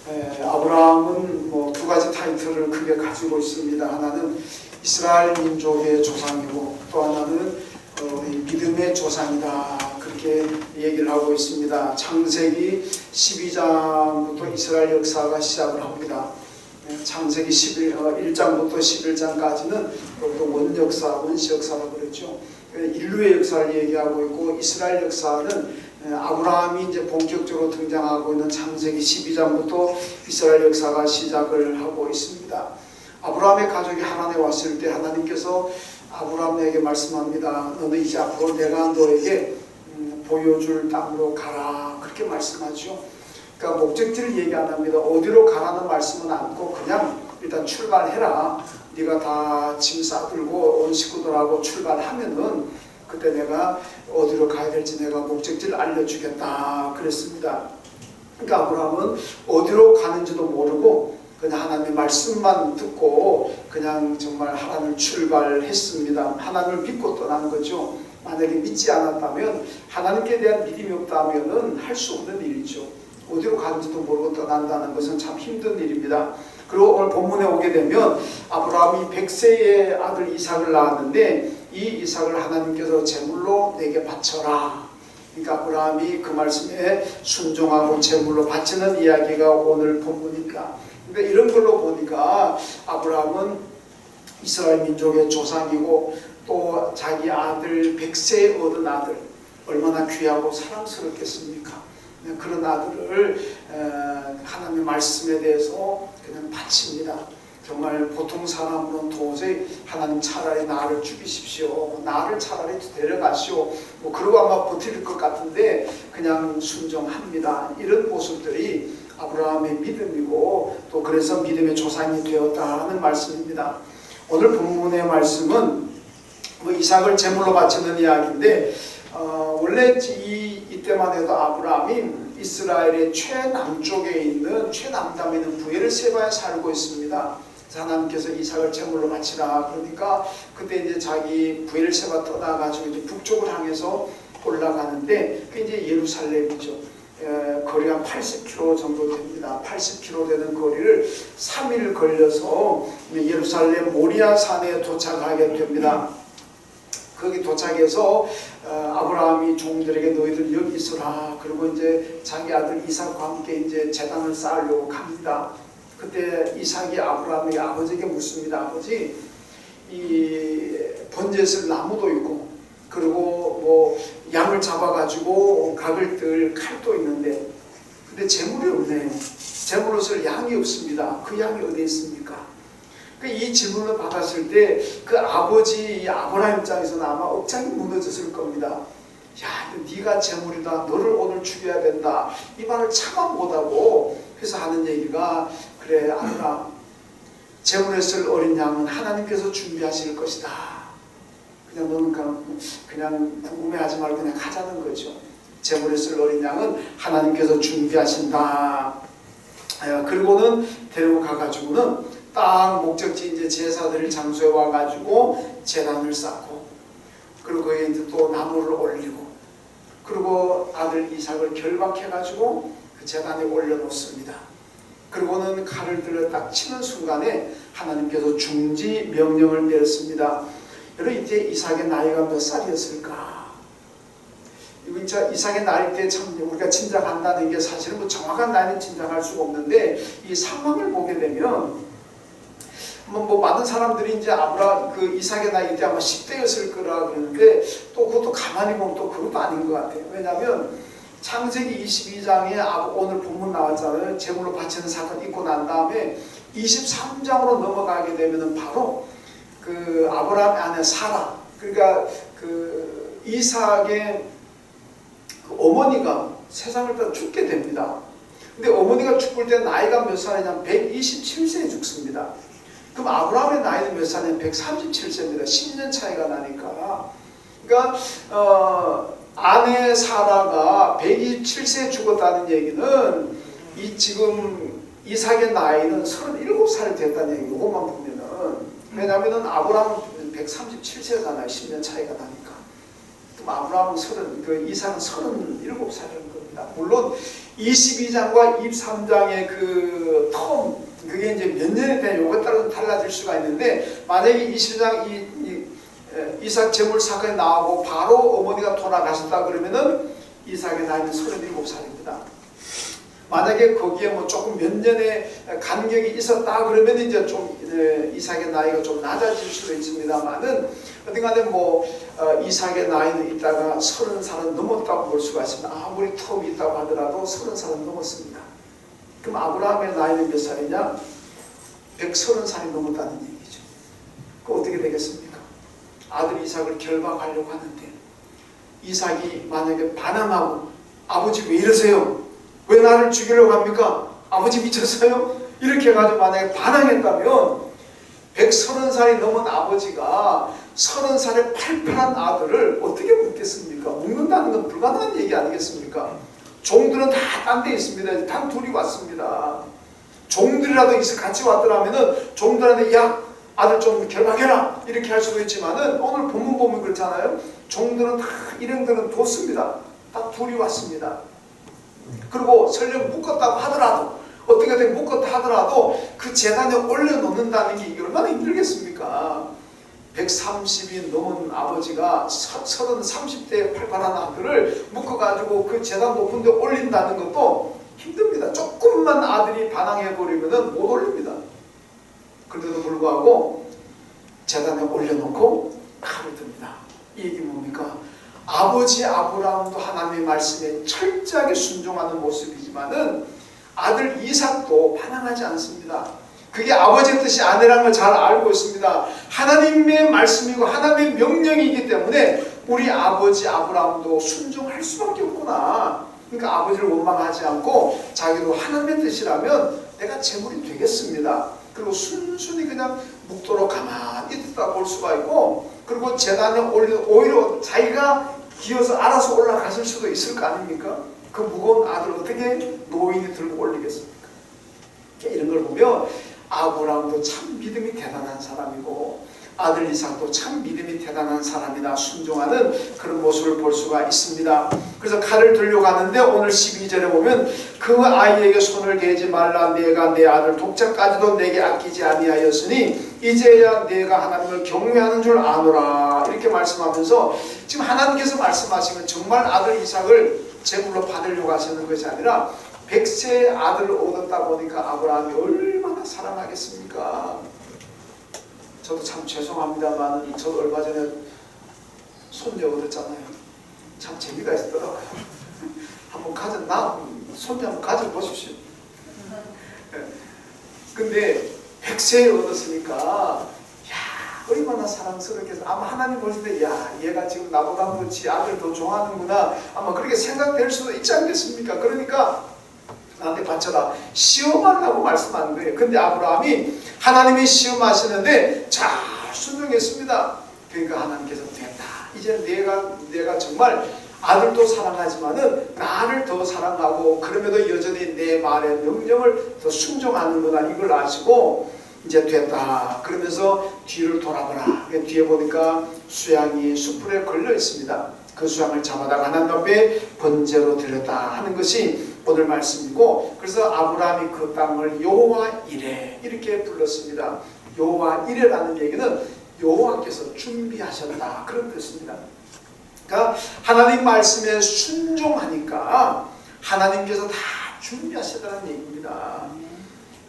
아브라함은 뭐 두 가지 타이틀을 크게 가지고 있습니다. 하나는 이스라엘 민족의 조상이고 또 하나는 믿음의 조상이다. 그렇게 얘기를 하고 있습니다. 창세기 12장부터 이스라엘 역사가 시작을 합니다. 창세기 1장부터 11장까지는 또 원시 역사라고 그랬죠. 인류의 역사를 얘기하고 있고 이스라엘 역사는 아브라함이 이제 본격적으로 등장하고 있는 창세기 12장부터 이스라엘 역사가 시작을 하고 있습니다. 아브라함의 가족이 하나님에 왔을 때 하나님께서 아브라함에게 말씀합니다. 너는 이제 앞으로 내가 너에게 보여줄 땅으로 가라. 그렇게 말씀하죠. 그러니까 목적지를 얘기 안 합니다. 어디로 가라는 말씀은 않고 그냥 일단 출발해라. 네가 다 짐 싸들고 온 식구들하고 출발하면은 그때 내가 어디로 가야 될지 내가 목적지를 알려주겠다 그랬습니다. 그러니까 아브라함은 어디로 가는지도 모르고 그냥 하나님의 말씀만 듣고 그냥 정말 하나님을 출발했습니다. 하나님을 믿고 떠난 거죠. 만약에 믿지 않았다면 하나님께 대한 믿음이 없다면 할 수 없는 일이죠. 어디로 가는지도 모르고 떠난다는 것은 참 힘든 일입니다. 그리고 오늘 본문에 오게 되면 아브라함이 100세의 아들 이삭을 낳았는데 이 이삭을 하나님께서 제물로 내게 바쳐라. 그러니까 아브라함이 그 말씀에 순종하고 제물로 바치는 이야기가 오늘 본문입니다. 그러니까 이런 걸로 보니까 아브라함은 이스라엘 민족의 조상이고 또 자기 아들 100세에 얻은 아들 얼마나 귀하고 사랑스럽겠습니까? 그런 아들을 하나님의 말씀에 대해서 그냥 바칩니다. 정말 보통 사람으로는 도저히 하나님 차라리 나를 죽이십시오. 나를 차라리 데려가시오. 뭐 그러고 아마 버틸 것 같은데 그냥 순종합니다. 이런 모습들이 아브라함의 믿음이고 또 그래서 믿음의 조상이 되었다는 말씀입니다. 오늘 본문의 말씀은 뭐 이삭을 제물로 바치는 이야기인데 원래 이때만 해도 아브라함이 이스라엘의 최남쪽에 있는 최남단에 있는 부엘세바에 살고 있습니다. 하나님께서 이삭을 제물로 바치라 그러니까 그때 이제 자기 부엘세바 떠나가지고 이제 북쪽을 향해서 올라가는데 그게 이제 예루살렘이죠. 거리가 80km 정도 됩니다. 80km 되는 거리를 3일 걸려서 예루살렘 모리아 산에 도착하게 됩니다. 거기 도착해서 아브라함이 종들에게 너희들 여기 있어라. 그리고 이제 자기 아들 이삭과 함께 이제 제단을 쌓으려고 갑니다. 그때 이삭이 아브라함에게 아버지에게 묻습니다. 아버지, 이 번제실 나무도 있고 그리고 뭐 양을 잡아가지고 각을 뜰 칼도 있는데 근데 재물이 없네. 재물로서 양이 없습니다. 그 양이 어디 있습니까? 이 질문을 받았을 때 그 아버지 아브라함 입장에서는 아마 억장이 무너졌을 겁니다. 야, 네가 재물이다. 너를 오늘 죽여야 된다. 이 말을 차마 못하고 그래서 하는 얘기가 그래 아브라함 재물에 쓸 어린 양은 하나님께서 준비하실 것이다. 그냥 너는 그냥 궁금해하지 말고 그냥 가자는 거죠. 재물에 쓸 어린 양은 하나님께서 준비하신다. 그리고는 데리고 가가지고는 딱 목적지 이제 제사 드릴 장소에 와가지고 제단을 쌓고 그리고 거기에 이제 또 나무를 올리고 그리고 아들 이삭을 결박해가지고 그 제단에 올려놓습니다. 그리고는 칼을 들어 딱 치는 순간에 하나님께서 중지 명령을 내렸습니다. 여러분 이때 이삭의 나이가 몇 살이었을까? 이삭의 나이 때 참 우리가 짐작한다는 게 사실은 뭐 정확한 나이는 짐작할 수가 없는데 이 상황을 보게 되면 뭐 많은 사람들이 이제 그 이삭의 나이 때 아마 10대였을 거라 그러는데 또 그것도 가만히 보면 또 그것도 아닌 것 같아요. 왜냐하면 창세기 22장에 오늘 본문 나왔잖아요. 제물로 바치는 사건 있고 난 다음에 23장으로 넘어가게 되면은 바로 그 아브라함의 아내 사라 그러니까 그 이삭의 그 어머니가 세상을 떠나 죽게 됩니다. 근데 어머니가 죽을 때 나이가 몇 살이냐면 127세에 죽습니다. 그럼 아브라함의 나이는 몇 살이냐면 137세입니다. 10년 차이가 나니까. 그러니까 아내 사라가 127세에 죽었다는 얘기는 지금 이삭의 나이는 37살이 됐다는 얘기. 이것만 보면은 왜냐하면 아브라함은 137세잖아요. 10년 차이가 나니까. 그럼 아브라함은 이삭은 37살이라는 겁니다. 겁니다. 물론 22장과 23장의 그 그게 이제 몇 년에 대한 요거에 따라서 달라질 수가 있는데, 만약에 22장 이삭 제물 사건이 나오고 바로 어머니가 돌아가셨다 그러면은 이삭의 나이는 37살입니다. 만약에 거기에 뭐 조금 몇 년의 간격이 있었다 그러면 이제 좀 이삭의 나이가 좀 낮아질 수도 있습니다만은, 어딘가에 뭐 이삭의 나이는 있다가 30살은 넘었다고 볼 수가 있습니다. 아무리 텀이 있다고 하더라도 30살은 넘었습니다. 그럼 아브라함의 나이는 몇 살이냐? 130살이 넘었다는 얘기죠. 그 어떻게 되겠습니까? 아들 이삭을 결박하려고 하는데, 이삭이 만약에 반항하고 아버지 왜 이러세요? 왜 나를 죽이려고 합니까? 아버지 미쳤어요? 이렇게 해가지고 만약에 반항했다면 130살이 넘은 아버지가 30살의 팔팔한 아들을 어떻게 묻겠습니까? 묻는다는 건 불가능한 얘기 아니겠습니까? 종들은 다 딴 데 있습니다. 단 둘이 왔습니다. 종들이라도 같이 왔더라면은 종들한테 야 아들 좀 결박해라 이렇게 할 수도 있지만은, 오늘 본문 보면 그렇잖아요. 종들은 다 일행들은 뒀습니다. 딱 둘이 왔습니다. 그리고 설령 묶었다고 하더라도, 어떻게든 묶었다 하더라도 그 제단에 올려놓는다는 게 이게 얼마나 힘들겠습니까? 130이 넘은 아버지가 30대의 팔팔한 아들을 묶어가지고 그 제단 높은 데 올린다는 것도 힘듭니다. 조금만 아들이 반항해버리면 못 올립니다. 그런데도 불구하고 제단에 올려놓고 칼을 듭니다. 이 얘기 뭡니까? 아버지 아브라함도 하나님의 말씀에 철저하게 순종하는 모습이지만은 아들 이삭도 반항하지 않습니다. 그게 아버지의 뜻이 아니라는 걸 잘 알고 있습니다. 하나님의 말씀이고 하나님의 명령이기 때문에 우리 아버지 아브라함도 순종할 수밖에 없구나. 그러니까 아버지를 원망하지 않고 자기도 하나님의 뜻이라면 내가 제물이 되겠습니다. 그리고 순순히 그냥 묵도록 가만히 있다 볼 수가 있고, 그리고 제단에 오히려 자기가 기어서 알아서 올라가실 수도 있을 거 아닙니까? 그 무거운 아들 어떻게 노인이 들고 올리겠습니까? 이런 걸 보면 아브라함도 참 믿음이 대단한 사람이고 아들 이삭도 참 믿음이 대단한 사람이다, 순종하는 그런 모습을 볼 수가 있습니다. 그래서 칼을 들려고 하는데 오늘 12절에 보면 그 아이에게 손을 대지 말라, 내가 내 아들 독자까지도 내게 아끼지 아니하였으니 이제야 내가 하나님을 경외하는 줄 아노라, 이렇게 말씀하면서 지금 하나님께서 말씀하시면 정말 아들 이삭을 제물로 받으려고 하시는 것이 아니라 100세의 아들을 얻었다 보니까 아브라함이 얼마나 사랑하겠습니까? 저도 참 죄송합니다만 저도 얼마 전에 손녀 얻었잖아요. 참 재미가 있더라고요. 손녀 한번 가져보십시오. 근데 100세에 얻었으니까 얼마나 사랑스럽게 해서 아마 하나님 보실 때 얘가 지금 나보다 지 아들 더 좋아하는구나 아마 그렇게 생각될 수도 있지 않겠습니까? 그러니까 나한테 바쳐라, 시험하려고 말씀하는 거예요. 근데 아브라함이 하나님이 시험하시는데 잘 순종했습니다. 그러니까 하나님께서 됐다, 이제 내가 정말 아들도 사랑하지만은 나를 더 사랑하고 그럼에도 여전히 내 말의 명령을 더 순종하는구나, 이걸 아시고 이제 됐다 그러면서 뒤를 돌아보라. 뒤에 보니까 수양이 숯불에 걸려 있습니다. 그 수양을 잡아다가 하나님 앞에 번제로 드렸다 하는 것이 오늘 말씀이고, 그래서 아브라함이 그 땅을 여호와 이레 이렇게 불렀습니다. 여호와 이레라는 얘기는 여호와께서 준비하셨다 그런 뜻입니다. 그러니까 하나님 말씀에 순종하니까 하나님께서 다 준비하셨다는 얘기입니다.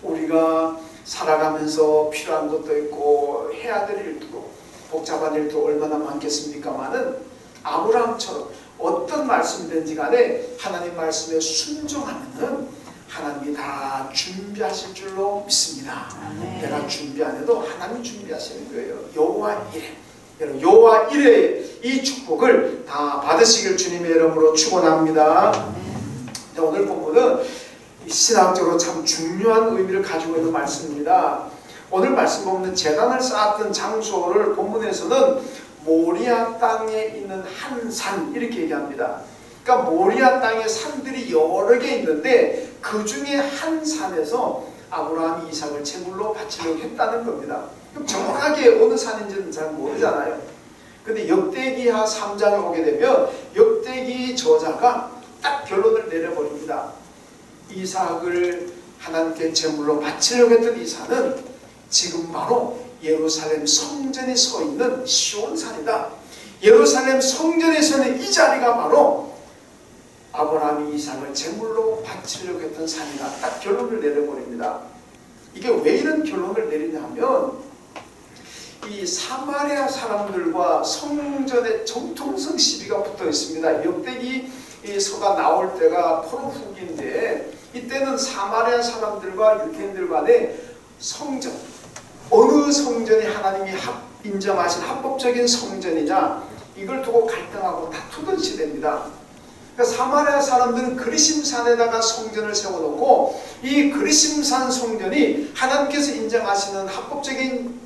우리가 살아가면서 필요한 것도 있고 해야 될 일도 복잡한 일도 얼마나 많겠습니까마는 아브라함처럼 어떤 말씀이든지 간에 하나님 말씀에 순종하면은 하나님이 다 준비하실 줄로 믿습니다. 내가 준비 안 해도 하나님이 준비하시는 거예요. 여호와 이레, 여러분 여호와 이레의 이 축복을 다 받으시길 주님의 이름으로 축원합니다. 오늘 본문은 신학적으로 참 중요한 의미를 가지고 있는 말씀입니다. 오늘 말씀 보면 제단을 쌓았던 장소를 본문에서는 모리아 땅에 있는 한 산 이렇게 얘기합니다. 그러니까 모리아 땅에 산들이 여러 개 있는데 그 중에 한 산에서 아브라함이 이삭을 제물로 바치려고 했다는 겁니다. 그럼 정확하게 어느 산인지는 잘 모르잖아요. 근데 역대기하 3장에 오게 되면 역대기 저자가 딱 결론을 내려버립니다. 이삭을 하나님께 제물로 바치려고 했던 이 산은 지금 바로 예루살렘 성전에 서 있는 시온산이다. 예루살렘 성전에 서는 이 자리가 바로 아브라함이 이삭을 제물로 바치려고 했던 산이다. 딱 결론을 내려버립니다. 이게 왜 이런 결론을 내리냐면 이 사마리아 사람들과 성전의 정통성 시비가 붙어 있습니다. 역대기 서가 나올 때가 포로 후기인데 이때는 사마리아 사람들과 유대인들 간에 성전, 어느 성전이 하나님이 인정하신 합법적인 성전이냐, 이걸 두고 갈등하고 다투던 시대입니다. 그러니까 사마리아 사람들은 그리심산에다가 성전을 세워놓고 이 그리심산 성전이 하나님께서 인정하시는 합법적인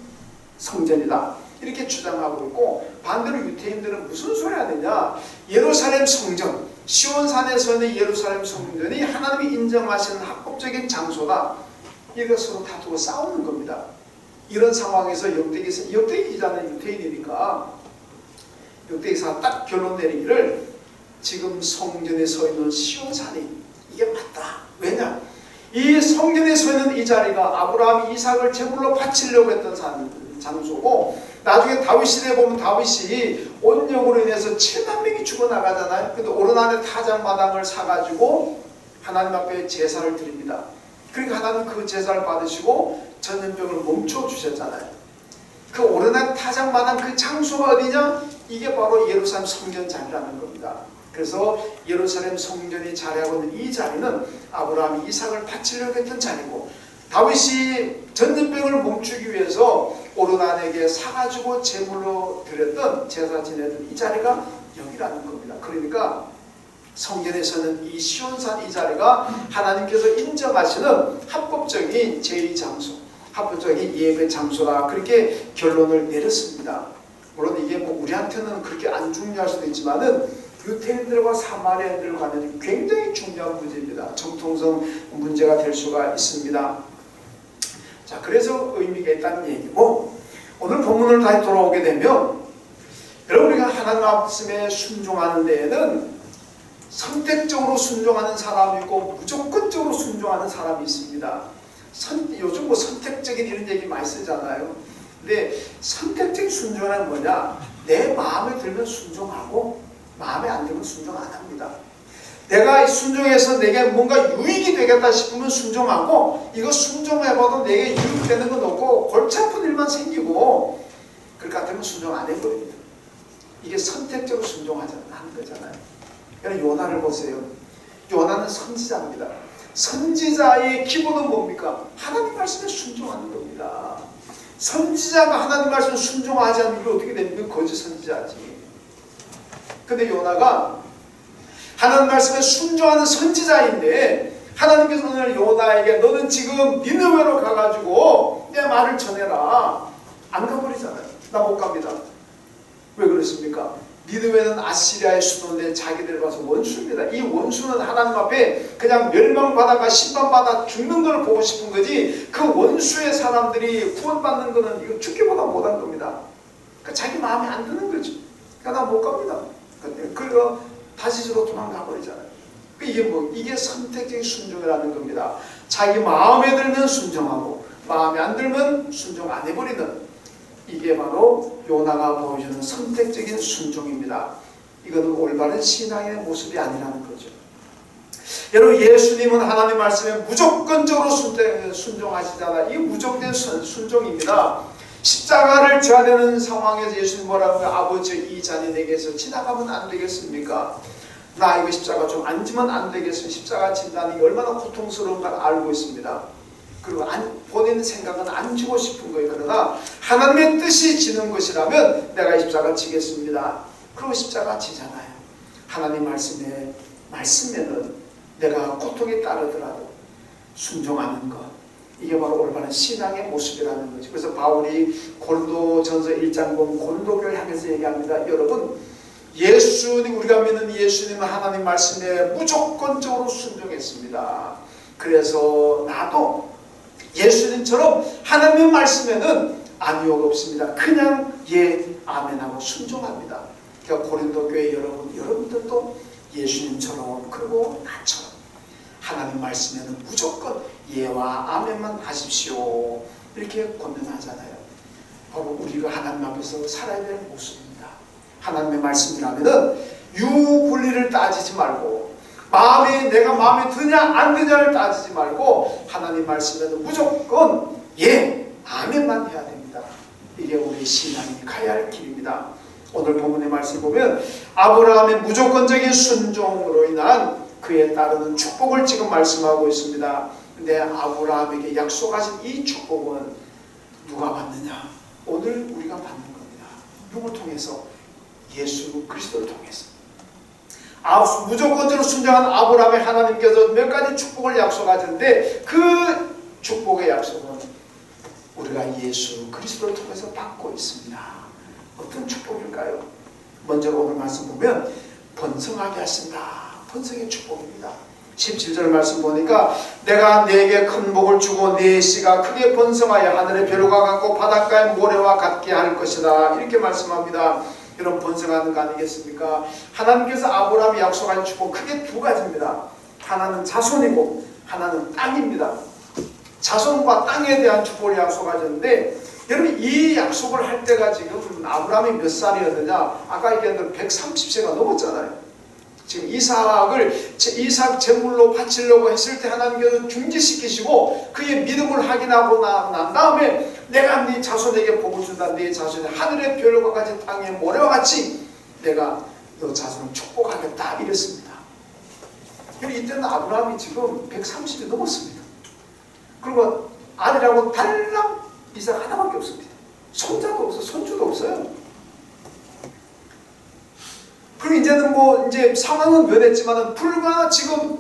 성전이다, 이렇게 주장하고 있고, 반대로 유대인들은 무슨 소리 하느냐, 예루살렘 성전, 시온산에서는 예루살렘 성전이 하나님이 인정하시는 합법적인 장소다, 이것으로 다투고 싸우는 겁니다. 이런 상황에서 역대기 기자는 유대인이니까 역대기사가 딱 결론 내리기를 지금 성전에 서 있는 시온산이 이게 맞다. 왜냐? 이 성전에 서 있는 이 자리가 아브라함이 이삭을 제물로 바치려고 했던 장소고, 나중에 다윗 시대에 보면 다윗이 온역으로 인해서 7만 명이 죽어나가잖아요. 근데 오르난의 타작마당을 사가지고 하나님 앞에 제사를 드립니다. 그러니까 하나님 그 제사를 받으시고 전염병을 멈춰주셨잖아요. 그 오르난 타작마당 그 장소가 어디냐? 이게 바로 예루살렘 성전 자리라는 겁니다. 그래서 예루살렘 성전이 자리하고 있는 이 자리는 아브라함이 이삭을 바치려고 했던 자리고, 다윗이 전염병을 멈추기 위해서 오르난에게 사가지고 제물로 드렸던 제사 지내던 이 자리가 여기라는 겁니다. 그러니까 성전에서는 이 시온산 이 자리가 하나님께서 인정하시는 합법적인 제2장소, 합법적인 예배 장소다, 그렇게 결론을 내렸습니다. 물론 이게 뭐 우리한테는 그렇게 안 중요할 수도 있지만은 유대인들과 사마리아인들 간에는 굉장히 중요한 문제입니다. 정통성 문제가 될 수가 있습니다. 자, 그래서 의미가 있다는 얘기고, 오늘 본문을 다시 돌아오게 되면 여러분, 우리가 하나님 말씀에 순종하는 데에는 선택적으로 순종하는 사람이 있고 무조건적으로 순종하는 사람이 있습니다. 요즘 뭐 선택적인 이런 얘기 많이 쓰잖아요. 근데 선택적인 순종은 뭐냐? 내 마음에 들면 순종하고 마음에 안 들면 순종 안 합니다. 내가 순종해서 내게 뭔가 유익이 되겠다 싶으면 순종하고, 이거 순종해봐도 내게 유익되는 건 없고 골치 아픈 일만 생기고 그럴 것 같으면 순종 안 해버립니다. 이게 선택적으로 순종하는 거잖아요. 그러니까 요나를 보세요. 요나는 선지자입니다. 선지자의 기본은 뭡니까? 하나님 말씀에 순종하는 겁니다. 선지자가 하나님 말씀에 순종하지 않으면 이게 어떻게 됩니까? 거짓 선지자지. 근데 요나가 하나님 말씀에 순종하는 선지자인데, 하나님께서 오늘 요나에게 너는 지금 니느웨로 가가지고 내 말을 전해라. 안 가버리잖아요. 나 못 갑니다. 왜 그렇습니까? 니느웨는 아시리아의 수도인데 자기들 봐서 원수입니다. 이 원수는 하나님 앞에 그냥 멸망받아가 심판받아 죽는 걸 보고 싶은 거지, 그 원수의 사람들이 구원받는 거는 이거 죽기보다 못한 겁니다. 그러니까 자기 마음에 안 드는 거죠. 그러니까 나 못 갑니다. 그리고 다시스로 도망가 버리잖아요. 이게 선택적인 순종이라는 겁니다. 자기 마음에 들면 순종하고 마음에 안 들면 순종 안 해버리는, 이게 바로 요나가 보여주는 선택적인 순종입니다. 이거는 올바른 신앙의 모습이 아니라는 거죠. 여러분, 예수님은 하나님 말씀에 무조건적으로 순종하시잖아요. 이 무조건된 순종입니다. 십자가를 져야 되는 상황에서 예수님 뭐라고 해요? 아버지, 이 잔이 내게서 지나가면 안 되겠습니까? 나 이거 십자가 좀 안 지면 안 되겠습니까? 십자가 진다는 게 얼마나 고통스러운 걸 알고 있습니다. 그리고 본인 생각은 안 지고 싶은 거예요. 그러나 하나님의 뜻이 지는 것이라면 내가 이 십자가 지겠습니다. 그리고 십자가 지잖아요. 하나님 말씀에는 내가 고통이 따르더라도 순종하는 것, 이게 바로 올바른 신앙의 모습이라는 거죠. 그래서 바울이 고린도전서 1장 보면 고린도교를 향해서 얘기합니다. 여러분, 우리가 믿는 예수님은 하나님 말씀에 무조건적으로 순종했습니다. 그래서 나도 예수님처럼 하나님의 말씀에는 아니오가 없습니다. 그냥 예, 아멘하고 순종합니다. 그러니까 고린도 교회 여러분들도 예수님처럼 그리고 나처럼 하나님 말씀에는 무조건 예와 아멘만 하십시오. 이렇게 권면하잖아요. 바로 우리가 하나님 앞에서 살아야 될 모습입니다. 하나님의 말씀이라면은 유불리를 따지지 말고 내가 마음에 드냐 안 드냐를 따지지 말고 하나님 말씀에는 무조건 예, 아멘만 해야 됩니다. 이게 우리 신앙이 가야 할 길입니다. 오늘 본문의 말씀 보면 아브라함의 무조건적인 순종으로 인한 그에 따르는 축복을 지금 말씀하고 있습니다. 근데 아브라함에게 약속하신 이 축복은 누가 받느냐? 오늘 우리가 받는 겁니다. 누구 통해서? 예수 그리스도를 통해서. 무조건적으로 순종한 아브라함의 하나님께서 몇 가지 축복을 약속하셨는데 그 축복의 약속은 우리가 예수 그리스도를 통해서 받고 있습니다. 어떤 축복일까요? 먼저 오늘 말씀 보면 번성하게 하신다. 번성의 축복입니다. 17절 말씀 보니까 내가 네게 큰 복을 주고 네 씨가 크게 번성하여 하늘의 벼루가 같고 바닷가의 모래와 같게 할 것이다. 이렇게 말씀합니다. 이런 번성하는 거 아니겠습니까? 하나님께서 아브라함이 약속한 축복 크게 두 가지입니다. 하나는 자손이고 하나는 땅입니다. 자손과 땅에 대한 축복을 약속하셨는데 여러분 이 약속을 할 때가 지금 아브라함이 몇 살이었느냐? 아까 얘기했던 130세가 넘었잖아요. 지금 이삭 제물로 바치려고 했을 때 하나님께서 중지시키시고 그의 믿음을 확인하고 난 다음에 내가 네 자손에게 복을 준다. 네 자손이 하늘의 별과 같이 땅의 모래와 같이 내가 너 자손을 축복하겠다 이랬습니다. 이때는 아브라함이 지금 130이 넘었습니다. 그리고 아들하고 달랑 이삭 하나밖에 없습니다. 손자도 없어, 손주도 없어요. 그리고 이제는 이제 상황은 변했지만 불과 지금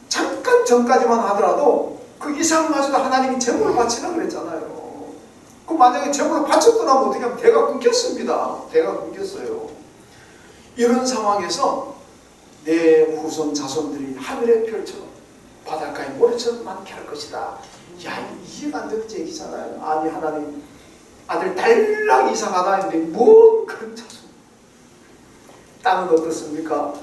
잠깐 전까지만 하더라도 그 이삭마저도 하나님이 제물을 바치라 그랬잖아요. 그 만약에 제물을 바쳤더라면 어떻게 하면 대가 끊겼습니다. 대가 끊겼어요. 이런 상황에서 내 후손 자손들이 하늘의 별처럼 바닷가의 모래처럼 많게 할 것이다. 야, 이해가 안 되는 얘기잖아요. 아니 하나님 아들 달랑 이삭 하나 있는데 뭔 그런 자손. 땅은 어떻습니까?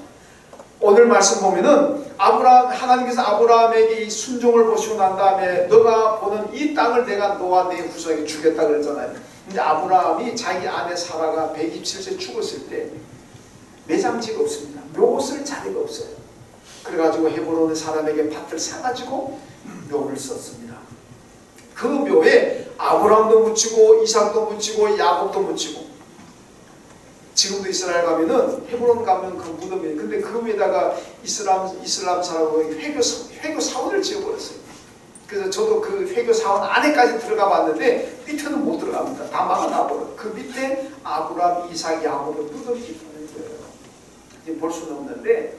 오늘 말씀 보면은 하나님께서 아브라함에게 이 순종을 보시고 난 다음에 너가 보는 이 땅을 내가 너와 네 후손에게 주겠다 그랬잖아요. 근데 아브라함이 자기 아내 사라가 127세 죽었을 때 매장지가 없습니다. 묘 쓸 자리가 없어요. 그래가지고 헤브론의 사람에게 밭을 사가지고 묘를 썼습니다. 그 묘에 아브라함도 묻히고 이삭도 묻히고 야곱도 묻히고 지금도 이스라엘 가면은 헤브론 가면 그 무덤이 근데 그 위에다가 이슬람 사람하고 회교 사원을 지어버렸어요. 그래서 저도 그 회교 사원 안에까지 들어가 봤는데 밑에는 못 들어갑니다. 다 막아놔버려. 그 밑에 아브라함, 이삭, 야곱의 무덤이 있는 거예요. 이제 볼 수는 없는데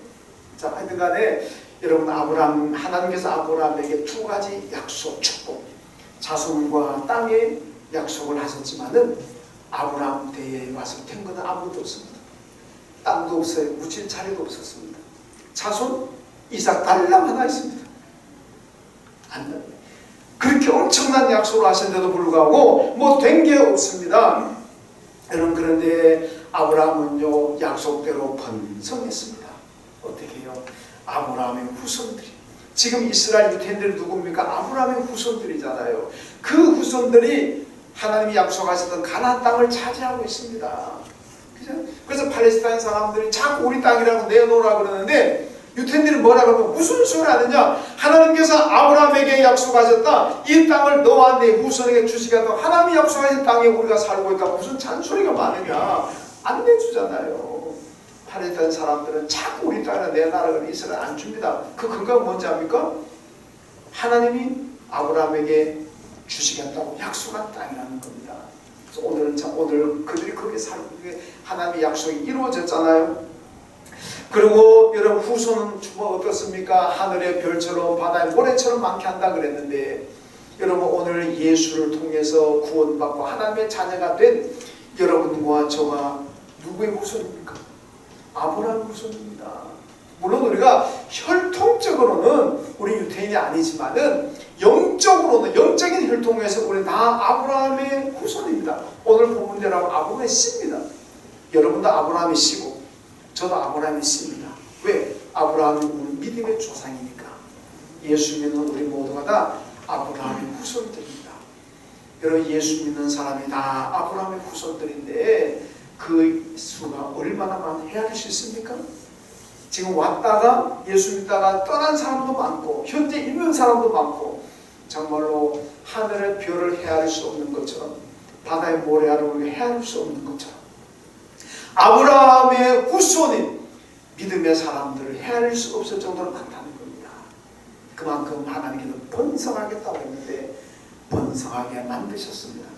자 하여튼간에 여러분 하나님께서 아브라함에게 두 가지 약속, 축복, 자손과 땅의 약속을 하셨지만은 아브라함 때에 와서 된 것은 아무것도 없습니다. 땅도 없어요. 묻힐 자리도 없었습니다. 자손 이삭 달랑 하나 있습니다. 안 그렇게 엄청난 약속을 하셨는데도 불구하고 된 게 없습니다. 여러분 그런데 아브라함은요 약속대로 번성했습니다. 어떻게 해요? 아브라함의 후손들이 지금 이스라엘 유태인들이 누굽니까? 아브라함의 후손들이잖아요. 그 후손들이 하나님이 약속하셨던 가나안 땅을 차지하고 있습니다. 그래서 팔레스타인 사람들이 자꾸 우리 땅이라고 내놓으라 그러는데 유태인들이 뭐라 그러면 무슨 소리 하느냐? 하나님께서 아브라함에게 약속하셨다. 이 땅을 너와 네 후손에게 주시겠다. 하나님이 약속하신 땅에 우리가 살고 있다. 무슨 잔소리가 많으냐? 안 내주잖아요. 팔레스타인 사람들은 자꾸 우리 땅이라 내놔라 그러면 이스라엘 안 줍니다. 그 근거가 뭔지 압니까? 하나님이 아브라함에게 주시겠다고 약속한 땅이라는 겁니다. 그래서 오늘 그들이 거기에 살고 하나님의 약속이 이루어졌잖아요. 그리고 여러분 후손은 어떻습니까? 하늘의 별처럼 바다의 모래처럼 많게 한다 그랬는데 여러분 오늘 예수를 통해서 구원받고 하나님의 자녀가 된 여러분과 저가 누구의 후손입니까? 아브라함 후손입니다. 물론 우리가 혈통적으로는 우리 유태인이 아니지만은 영적으로는 영적인 혈통에서 우리 다 아브라함의 후손입니다. 오늘 본문대로 아브라함의 씨입니다. 여러분도 아브라함의 씨고 저도 아브라함의 씨입니다. 왜? 아브라함이 우리 믿음의 조상이니까 예수 믿는 우리 모두가 다 아브라함의 후손들입니다. 여러분, 예수 믿는 사람이 다 아브라함의 후손들인데 그 수가 얼마나 많이 헤아릴 수 있습니까? 지금 왔다가 예수 믿다가 떠난 사람도 많고 현재 있는 사람도 많고 정말로 하늘의 별을 헤아릴 수 없는 것처럼 바다의 모래알을 헤아릴 수 없는 것처럼 아브라함의 후손인 믿음의 사람들을 헤아릴 수 없을 정도로 많다는 겁니다. 그만큼 하나님께서 번성하겠다고 했는데 번성하게 만드셨습니다.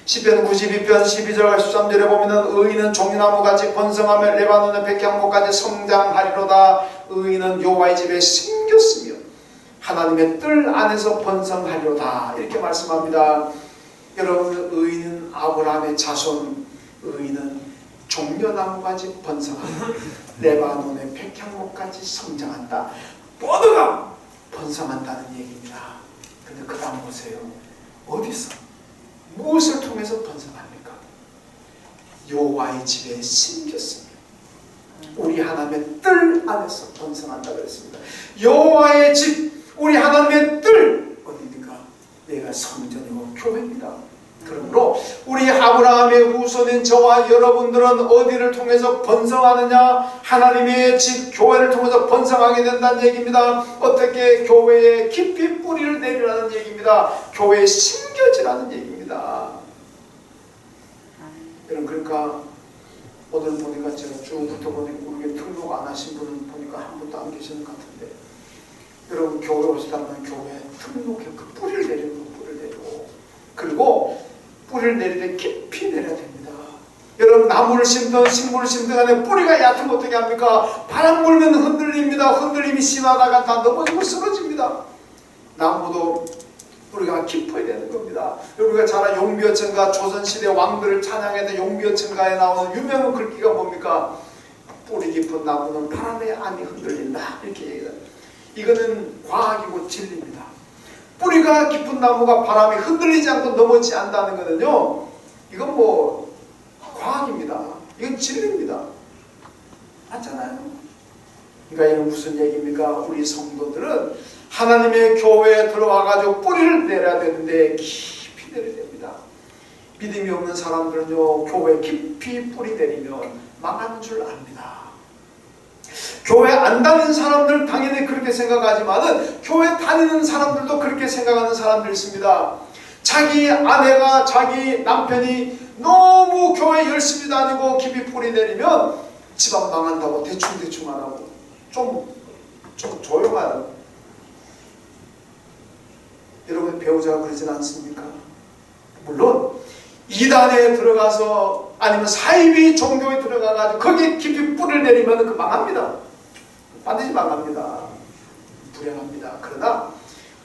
시편 92편 12절 13절에 보면은 의인은 종려나무같이 번성하며 레바논의 백향목까지 성장하리로다. 의인은 여호와의 집에 심겼으며 하나님의 뜰 안에서 번성하리로다. 이렇게 말씀합니다. 여러분, 의인은 아브라함의 자손, 의인은 종려나무같이 번성하며 레바논의 백향목까지 성장한다. 모두가 번성한다는 얘기입니다. 근데 그 다음 보세요. 어디서? 무엇을 통해서 번성합니까? 여호와의 집에 심겼으며 우리 하나님의 뜰 안에서 번성한다 그랬습니다. 여호와의 집, 우리 하나님의 뜰 어디입니까? 내가 성전이고 교회입니다. 그러므로 우리 아브라함의 후손인 저와 여러분들은 어디를 통해서 번성하느냐? 하나님의 집 교회를 통해서 번성하게 된다는 얘기입니다. 어떻게? 교회에 깊이 뿌리를 내리라는 얘기입니다. 교회에 심겨지라는 얘기입니다. 여러분, 그러니까 오늘 보니까 제가 쭉 붙어보니까 우리 등록 안 하신 분은 보니까 한 분도 안 계시는 것 같은데, 여러분 교회 오시다면 교회에 등록해 그 뿌리를 내리고 뿌리를 내리고, 그리고 뿌리를 내릴 때 깊이 내려야 됩니다. 여러분, 나무를 심든 식물을 심든 간에 뿌리가 얕으면 어떻게 합니까? 바람 불면 흔들립니다. 흔들림이 심하다가 다 넘어지고 쓰러집니다. 나무도 뿌리가 깊어야 되는 겁니다. 우리가 잘 아는 용비어천가, 조선시대 왕들을 찬양했던 용비어천가에 나오는 유명한 글귀가 뭡니까? 뿌리 깊은 나무는 바람에 안 흔들린다, 이렇게 얘기해요. 이거는 과학이고 진리입니다. 뿌리가 깊은 나무가 바람에 흔들리지 않고 넘어지지 않는다는 거는요, 이건 뭐 과학입니다. 이건 진리입니다. 맞잖아요. 그러니까 이건 무슨 얘기입니까? 우리 성도들은 하나님의 교회에 들어와가지고 뿌리를 내려야 되는데 깊이 내려야 됩니다. 믿음이 없는 사람들은요, 교회 깊이 뿌리 내리면 망하는 줄 압니다. 교회 안 다니는 사람들은 당연히 그렇게 생각하지만은 교회 다니는 사람들도 그렇게 생각하는 사람들이 있습니다. 자기 아내가, 자기 남편이 너무 교회 열심히 다니고 깊이 뿌리 내리면 집안 망한다고 대충대충 안 하고 좀 조용하다고. 여러분, 배우자가 그러진 않습니까? 물론 이단에 들어가서 아니면 사이비 종교에 들어가가지고 거기에 깊이 뿌리를 내리면 그 망합니다. 반드시 망합니다. 불행합니다. 그러나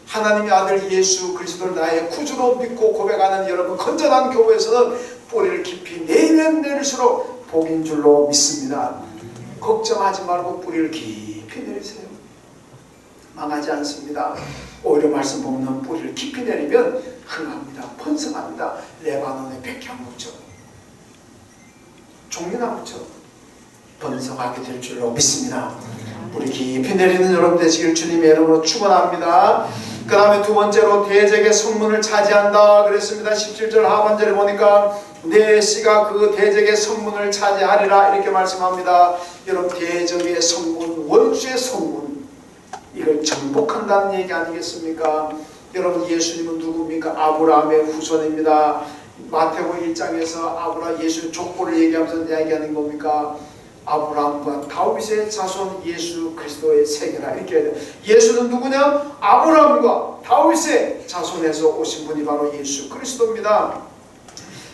하나님의 아들 예수 그리스도를 나의 구주로 믿고 고백하는 여러분 건전한 교회에서는 뿌리를 깊이 내리면 내릴수록 복인 줄로 믿습니다. 걱정하지 말고 뿌리를 깊이 내리세요. 망하지 않습니다. 오히려 말씀 보면 뿌리를 깊이 내리면 흥합니다. 번성합니다. 레바논의 백향목처럼, 종려나무처럼 번성하게 될 줄로 믿습니다. 뿌리 깊이 내리는 여러분 되시길 주님의 이름으로 축원합니다. 그 다음에 두 번째로 대적의 성문을 차지한다 그랬습니다. 17절 하반절에 보니까 내 씨가 그 대적의 성문을 차지하리라 이렇게 말씀합니다. 여러분, 대적의 성문, 원수의 성문, 이걸 정복한다는 얘기 아니겠습니까? 여러분, 예수님은 누굽니까? 아브라함의 후손입니다. 마태복음 1장에서 아브라함 예수 족보를 얘기하면서 이야기하는 겁니까? 아브라함과 다윗의 자손 예수 그리스도의 세계라 이렇게 해야 돼요. 예수는 누구냐? 아브라함과 다윗의 자손에서 오신 분이 바로 예수 그리스도입니다.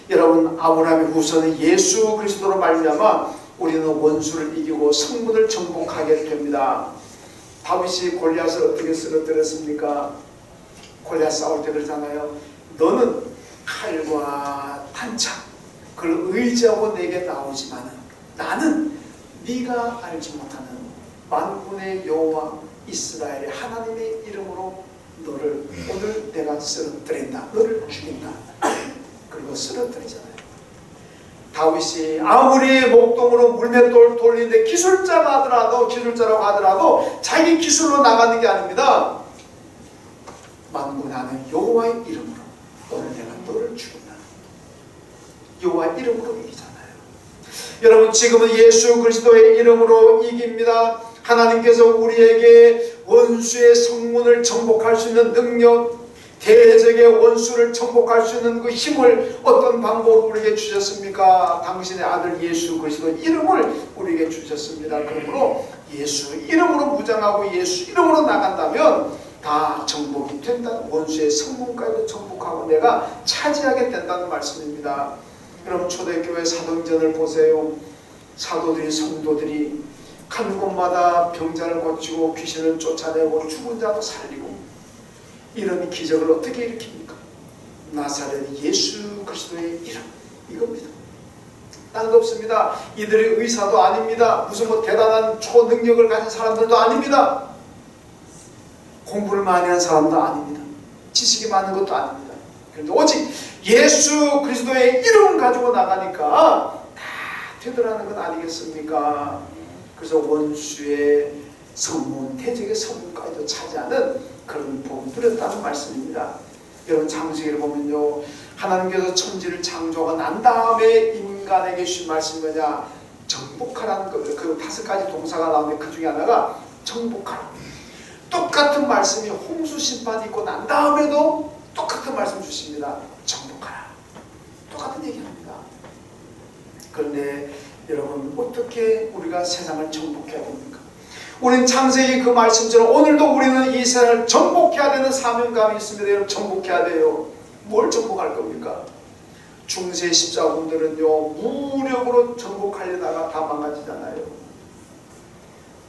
여러분, 아브라함의 후손은 예수 그리스도로 말미암아 우리는 원수를 이기고 성문을 정복하게 됩니다. 다윗이 골리앗을 어떻게 쓰러뜨렸습니까? 골리앗 싸울 때 그러잖아요. 너는 칼과 단창 그걸 의지하고 내게 나오지만은 나는 네가 알지 못하는 만군의 여호와 이스라엘의 하나님의 이름으로 너를 오늘 내가 쓰러뜨린다. 너를 죽인다. 그리고 쓰러뜨리잖아요. 다윗이 아무리 목동으로 물맷돌 돌리는데 기술자라고 하더라도 자기 기술로 나가는 게 아닙니다. 만군하는 여호와의 이름으로 오늘 내가 너를 죽인다. 여호와의 이름으로 이기잖아요. 여러분, 지금은 예수 그리스도의 이름으로 이깁니다. 하나님께서 우리에게 원수의 성문을 정복할 수 있는 능력, 대적의 원수를 정복할 수 있는 그 힘을 어떤 방법으로 우리에게 주셨습니까? 당신의 아들 예수 그리스도의 이름을 우리에게 주셨습니다. 그러므로 예수 이름으로 무장하고 예수 이름으로 나간다면 다 정복이 된다. 원수의 성문까지도 정복하고 내가 차지하게 된다는 말씀입니다. 여러분, 초대교회 사도행전을 보세요. 사도들이, 성도들이 간 곳마다 병자를 고치고 귀신을 쫓아내고 죽은 자도 살리고, 이런 기적을 어떻게 일으킵니까? 나사렛 예수 그리스도의 이름, 이겁니다. 딴 거 없습니다. 이들이 의사도 아닙니다. 무슨 대단한 초능력을 가진 사람들도 아닙니다. 공부를 많이 한 사람도 아닙니다. 지식이 많은 것도 아닙니다. 그런데 오직 예수 그리스도의 이름 가지고 나가니까 다 되더라는 것 아니겠습니까? 그래서 원수의 성문, 대적의 성문까지도 차지하는 그런 복을 누렸다는 말씀입니다. 여러분, 창세기를 보면요, 하나님께서 천지를 창조하고 난 다음에 인간에게 주신 말씀이 뭐냐? 정복하라는 겁니다. 그 5가지 동사가 나오는데 그 중에 하나가 정복하라. 똑같은 말씀이 홍수 심판이 있고 난 다음에도 똑같은 말씀 주십니다. 정복하라. 똑같은 얘기합니다. 그런데 여러분, 어떻게 우리가 세상을 정복해야 됩니까? 우리는 창세기 그 말씀처럼 오늘도 우리는 이 세상을 정복해야 되는 사명감이 있습니다. 여러분, 정복해야 돼요. 뭘 정복할 겁니까? 중세 십자군들은요, 무력으로 정복하려다가 다 망가지잖아요.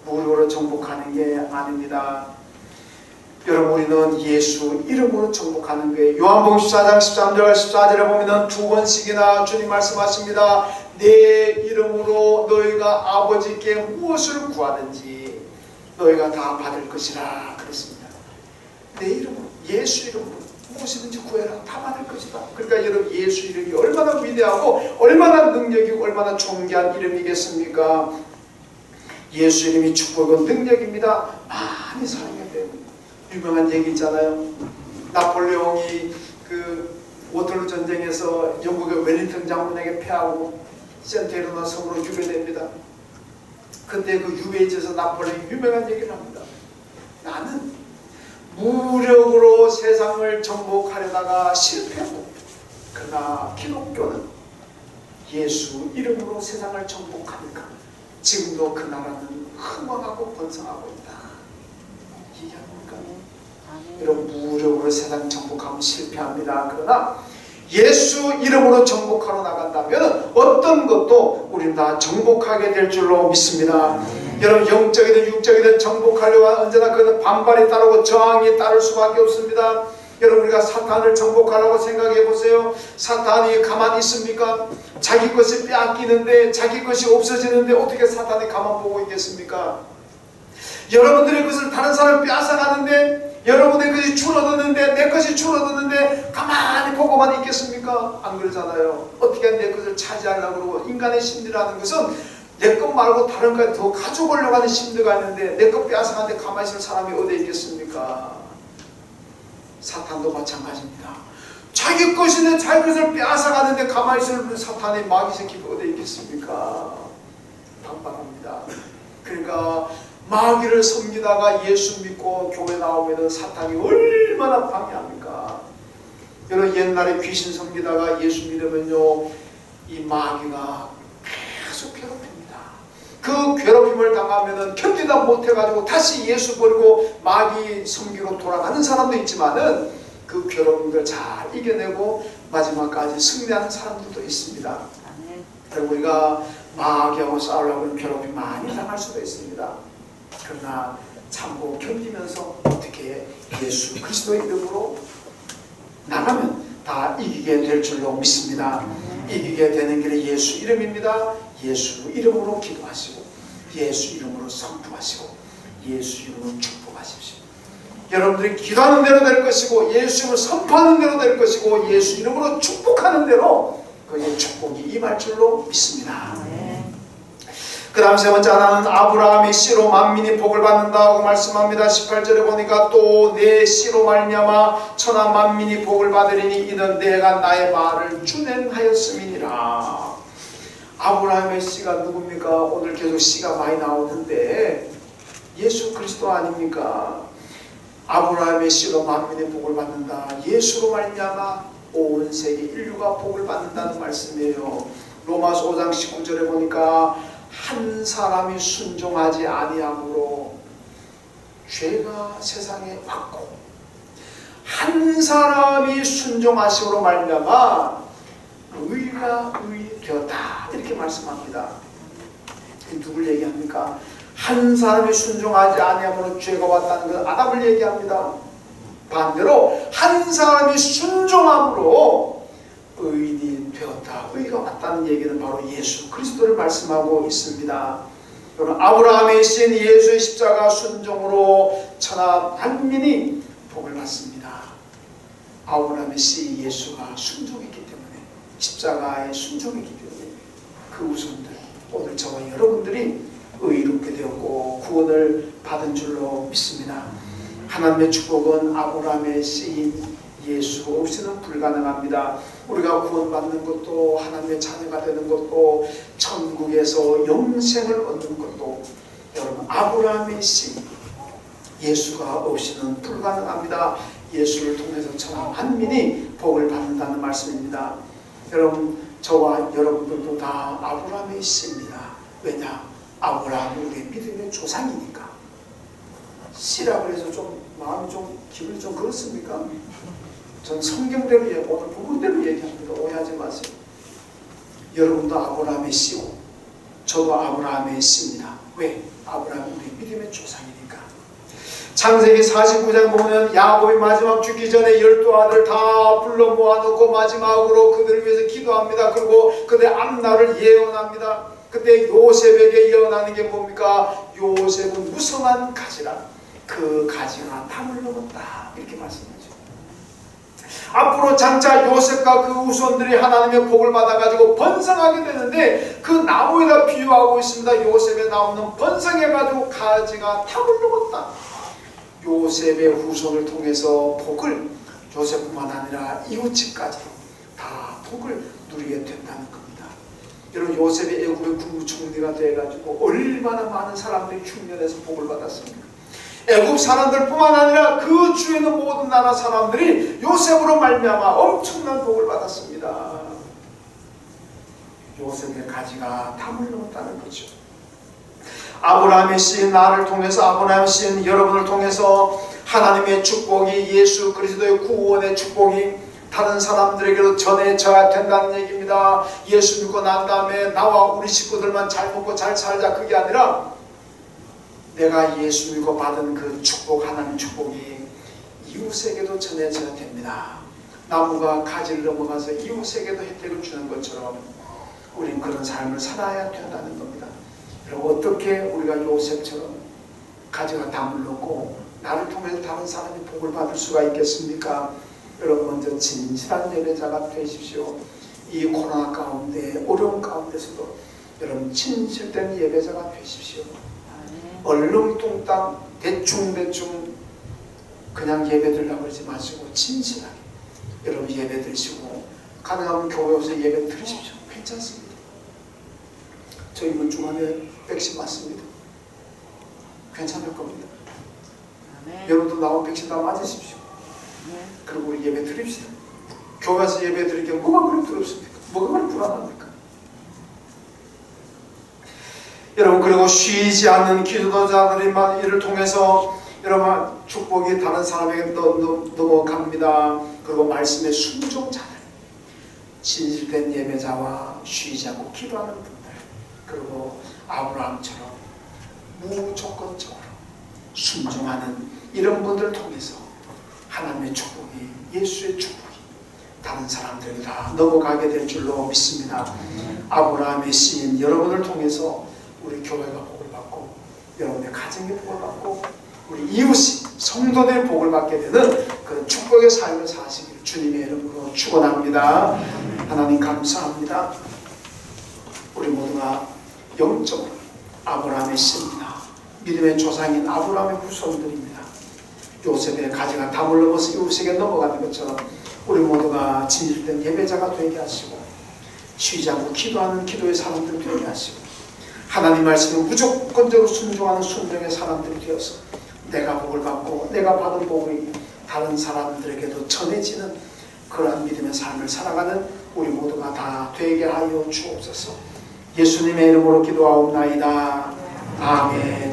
무력으로 정복하는 게 아닙니다. 여러분, 우리는 예수 이름으로 정복하는 거예요. 요한복음 14장 13절 14절에 보면 2번씩이나 주님 말씀하십니다. 내 이름으로 너희가 아버지께 무엇을 구하든지 너희가 다 받을 것이라 그랬습니다. 내 이름으로, 예수 이름으로 무엇이든지 구해라. 다 받을 것이다. 그러니까 여러분, 예수 이름이 얼마나 위대하고 얼마나 능력이고 얼마나 존귀한 이름이겠습니까? 예수 이름이 축복이고 능력입니다. 많이 사랑해야 돼요. 유명한 얘기 있잖아요. 나폴레옹이 그 워털루 전쟁에서 영국의 웰링턴 장군에게 패하고 센테르나 섬으로 유배됩니다. 그때 그 유배지에서 나폴레옹이 유명한 얘기를 합니다. 나는 무력으로 세상을 정복하려다가 실패하고, 그러나 기독교는 예수 이름으로 세상을 정복하니까 지금도 그 나라는 흥왕하고 번성하고 있다. 이해합니까? 여러분, 무력으로 세상 정복하면 실패합니다. 그러나 예수 이름으로 정복하러 나간다면 어떤 것도 우리는 다 정복하게 될 줄로 믿습니다. 여러분, 영적이든 육적이든 정복하려고 언제나 그는 반발이 따르고 저항이 따를 수밖에 없습니다. 여러분, 우리가 사탄을 정복하라고 생각해 보세요. 사탄이 가만히 있습니까? 자기 것을 빼앗기는데, 자기 것이 없어지는데 어떻게 사탄이 가만 보고 있겠습니까? 여러분들의 것을 다른 사람이 빼앗아가는데, 여러분의 것이 줄어드는데, 내 것이 줄어드는데 가만히 보고만 있겠습니까? 안 그러잖아요. 어떻게 내 것을 차지하려고 그러고, 인간의 심리라는 것은 내 것 말고 다른 것을 더 가져보려고 하는 심리가 있는데, 내 것 빼앗아가는데 가만히 있을 사람이 어디에 있겠습니까? 사탄도 마찬가지입니다. 자기 것인데 자기 것을 빼앗아가는데 가만히 있을 사탄의 마귀 새끼가 어디에 있겠습니까? 반박합니다. 그러니까 마귀를 섬기다가 예수 믿고 교회 나오면 사탄이 얼마나 방해합니까? 여러분, 옛날에 귀신 섬기다가 예수 믿으면요, 이 마귀가 계속 괴롭힙니다. 그 괴롭힘을 당하면 견디다 못해가지고 다시 예수 버리고 마귀 섬기로 돌아가는 사람도 있지만은 그 괴롭힘을 잘 이겨내고 마지막까지 승리하는 사람들도 있습니다. 그리고 우리가 마귀하고 싸우려고 하면 괴롭힘 많이 당할 수도 있습니다. 그러나 참고 견디면서 어떻게 예수 그리스도의 이름으로 나가면 다 이기게 될 줄로 믿습니다. 이기게 되는 길이 예수 이름입니다. 예수 이름으로 기도하시고, 예수 이름으로 선포하시고, 예수 이름으로 축복하십시오. 여러분들이 기도하는 대로 될 것이고, 예수 이름으로 선포하는 대로 될 것이고, 예수 이름으로 축복하는 대로 그의 축복이 임할 줄로 믿습니다. 그 다음 세 번째 하나는 아브라함의 씨로 만민이 복을 받는다고 말씀합니다. 18절에 보니까 또 내 씨로 말미암아 천하 만민이 복을 받으리니 이는 내가 나의 말을 준행하였음이니라. 아브라함의 씨가 누굽니까? 오늘 계속 씨가 많이 나오는데 예수 그리스도 아닙니까? 아브라함의 씨로 만민의 복을 받는다. 예수로 말미암아 온 세계 인류가 복을 받는다는 말씀이에요. 로마서 5장 19절에 보니까 한 사람이 순종하지 아니함으로 죄가 세상에 왔고 한 사람이 순종하심으로 말미암아 의가 의이 되었다 이렇게 말씀합니다. 누굴 얘기합니까? 한 사람이 순종하지 아니함으로 죄가 왔다는 건 아담을 얘기합니다. 반대로 한 사람이 순종함으로 의인이 되었다. 의가 왔다는 얘기는 바로 예수 그리스도를 말씀하고 있습니다. 여러분, 아브라함의 신 예수의 십자가 순종으로 천하 만민이 복을 받습니다. 아브라함의 씨 예수가 순종했기 때문에, 십자가에 순종했기 때문에 그 후손들, 오늘 저와 여러분들이 의롭게 되었고 구원을 받은 줄로 믿습니다. 하나님의 축복은 아브라함의 씨인 예수 없이는 불가능합니다. 우리가 구원받는 것도, 하나님의 자녀가 되는 것도, 천국에서 영생을 얻는 것도 여러분 아브라함의 씨 예수가 없이는 불가능합니다. 예수를 통해서 천하 만민이 복을 받는다는 말씀입니다. 여러분, 저와 여러분들도 다 아브라함의 씨입니다. 왜냐? 아브라함은 우리의 믿음의 조상이니까. 씨라고 해서 좀 마음이 좀 기분이 좀 그렇습니까? 전 성경대로 오늘 부분대로 얘기합니다. 오해하지 마세요. 여러분도 아브라함의 씨고 저도 아브라함의 씨입니다. 왜? 아브라함은 우리 믿음의 조상이니까. 창세기 49장 보면 야곱이 마지막 죽기 전에 12아들 다 불러 모아놓고 마지막으로 그들을 위해서 기도합니다. 그리고 그들의 앞날을 예언합니다. 그때 요셉에게 예언하는 게 뭡니까? 요셉은 무성한 가지라 그 가지가 담을 넘었다 이렇게 말씀하죠. 앞으로 장차 요셉과 그 후손들이 하나님의 복을 받아가지고 번성하게 되는데 그 나무에다 비유하고 있습니다. 요셉의 나무는 번성해가지고 가지가 담을 넘었다. 요셉의 후손을 통해서 복을 요셉뿐만 아니라 이웃집까지 다 복을 누리게 된다는 겁니다. 여러분, 요셉이 애굽의 국무총리가 돼가지고 얼마나 많은 사람들이 흉년해서 복을 받았습니까? 애굽 사람들뿐만 아니라 그 주에 있는 모든 나라 사람들이 요셉으로 말미암아 엄청난 복을 받았습니다. 요셉의 가지가 담을 넘었다는 거죠. 아브라함의 씨인 나를 통해서, 아브라함의 씨인 여러분을 통해서 하나님의 축복이, 예수 그리스도의 구원의 축복이 다른 사람들에게도 전해져야 된다는 얘기입니다. 예수 믿고 난 다음에 나와 우리 식구들만 잘 먹고 잘 살자, 그게 아니라 내가 예수 믿고 받은 그 축복, 하나님의 축복이 이웃에게도 전해져야 됩니다. 나무가 가지를 넘어가서 이웃에게도 혜택을 주는 것처럼 우린 그런 삶을 살아야 된다는 겁니다. 여러분, 어떻게 우리가 요셉처럼 가지가 담을 놓고 나를 통해서 다른 사람이 복을 받을 수가 있겠습니까? 여러분, 먼저 진실한 예배자가 되십시오. 이 코로나 가운데, 어려운 가운데서도 여러분 진실된 예배자가 되십시오. 얼렁뚱땅 대충대충 그냥 예배드리려고 그러지 마시고 진실하게 여러분 예배 드리시고, 가능하면 교회 와서 예배 드리십시오. 괜찮습니다. 저 이번 주간에 백신 맞습니다. 괜찮을 겁니다. 여러분도 나온 백신 다 맞으십시오. 그리고 우리 예배 드립시다. 교회 와서 예배 드리기에 뭐가 그리 두렵습니까? 뭐가 그리 불안합니까? 여러분, 그리고 쉬지 않는 기도자들만 이를 통해서 여러분 축복이 다른 사람에게 넘어갑니다. 그리고 말씀의 순종자들, 진실된 예배자와 쉬지 않고 기도하는 분들, 그리고 아브라함처럼 무조건적으로 순종하는 이런 분들을 통해서 하나님의 축복이, 예수의 축복이 다른 사람들에게 다 넘어가게 될 줄로 믿습니다. 아브라함의 씨인 여러분을 통해서 우리 교회가 복을 받고, 여러분의 가정이 복을 받고, 우리 이웃이 성도들의 복을 받게 되는 그런 축복의 삶을 사시기를 주님의 이름으로 축원합니다. 하나님 감사합니다. 우리 모두가 영적으로 아브라함의 씨입니다. 믿음의 조상인 아브라함의 후손들입니다. 요셉의 가지가 담을 넘어서 이웃에게 넘어가는 것처럼 우리 모두가 진실된 예배자가 되게 하시고 쉬지 않고 기도하는 기도의 사람들 되게 하시고 하나님 말씀에 무조건적으로 순종하는 순종의 사람들이 되어서 내가 복을 받고 내가 받은 복이 다른 사람들에게도 전해지는 그러한 믿음의 삶을 살아가는 우리 모두가 다 되게 하여 주옵소서. 예수님의 이름으로 기도하옵나이다. 아멘.